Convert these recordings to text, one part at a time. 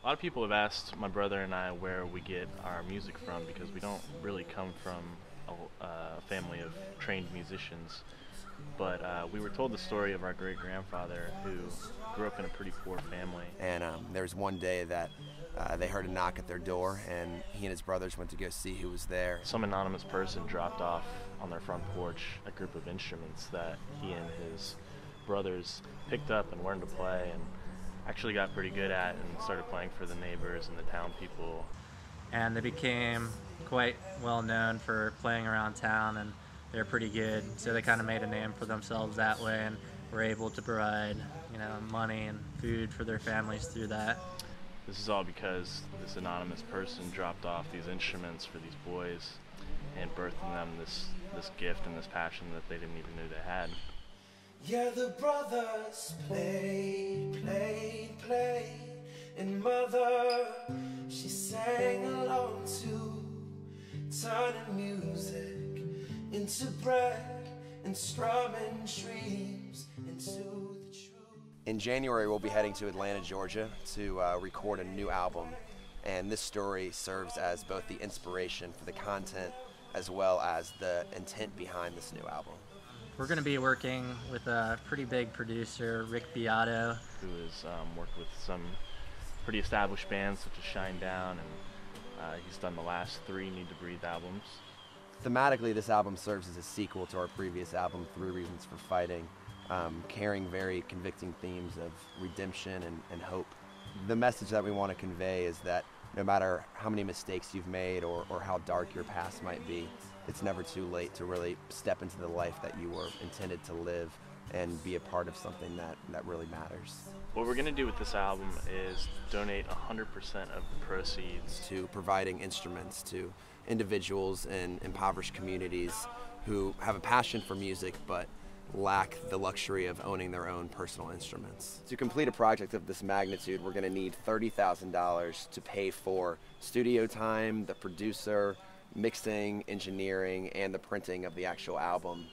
A lot of people have asked my brother and I where we get our music from because we don't really come from a family of trained musicians. But we were told the story of our great grandfather who grew up in a pretty poor family. And there was one day that they heard a knock at their door, and he and his brothers went to go see who was there. Some anonymous person dropped off on their front porch a group of instruments that he and his brothers picked up and learned to play, and actually got pretty good at, and started playing for the neighbors and the town people. And they became quite well known for playing around town, and they're pretty good, so they kind of made a name for themselves that way, and were able to provide, money and food for their families through that. This is all because this anonymous person dropped off these instruments for these boys and birthed in them this gift and this passion that they didn't even know they had. Yeah, the brothers played, and mother, she sang along too, turning music into bread and strumming dreams into the truth. In January, we'll be heading to Atlanta, Georgia to record a new album, and this story serves as both the inspiration for the content as well as the intent behind this new album. We're going to be working with a pretty big producer, Rick Beato, who has worked with some pretty established bands such as Shinedown, and he's done the last 3 Need to Breathe albums. Thematically, this album serves as a sequel to our previous album, 3 Reasons for Fighting, carrying very convicting themes of redemption and hope. The message that we want to convey is that no matter how many mistakes you've made or how dark your past might be, it's never too late to really step into the life that you were intended to live and be a part of something that really matters. What we're going to do with this album is donate 100% of the proceeds to providing instruments to individuals in impoverished communities who have a passion for music but lack the luxury of owning their own personal instruments. To complete a project of this magnitude, we're going to need $30,000 to pay for studio time, the producer, mixing, engineering, and the printing of the actual album.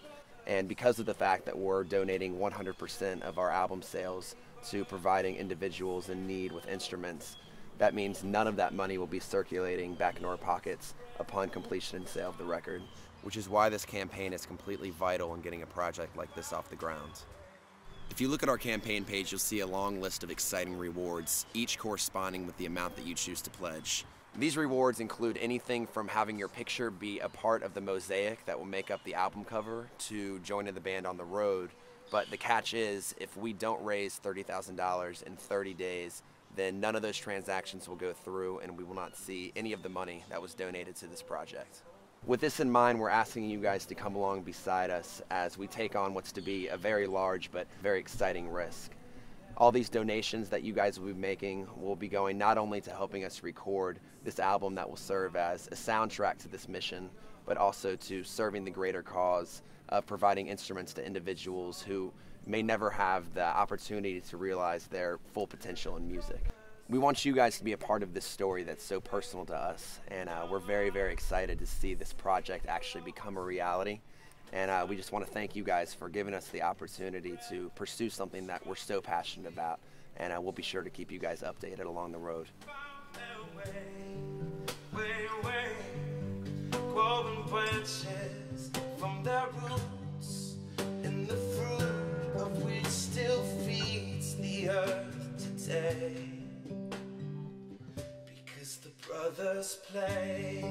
And because of the fact that we're donating 100% of our album sales to providing individuals in need with instruments, that means none of that money will be circulating back into our pockets upon completion and sale of the record, which is why this campaign is completely vital in getting a project like this off the ground. If you look at our campaign page, you'll see a long list of exciting rewards, each corresponding with the amount that you choose to pledge. These rewards include anything from having your picture be a part of the mosaic that will make up the album cover to joining the band on the road. But the catch is, if we don't raise $30,000 in 30 days, then none of those transactions will go through and we will not see any of the money that was donated to this project. With this in mind, we're asking you guys to come along beside us as we take on what's to be a very large but very exciting risk. All these donations that you guys will be making will be going not only to helping us record this album that will serve as a soundtrack to this mission, but also to serving the greater cause of providing instruments to individuals who may never have the opportunity to realize their full potential in music. We want you guys to be a part of this story that's so personal to us, and we're very, very excited to see this project actually become a reality. And we just want to thank you guys for giving us the opportunity to pursue something that we're so passionate about, and we'll be sure to keep you guys updated along the road. Growing branches from their roots, and the fruit of which still feeds the earth today. Because the brothers play.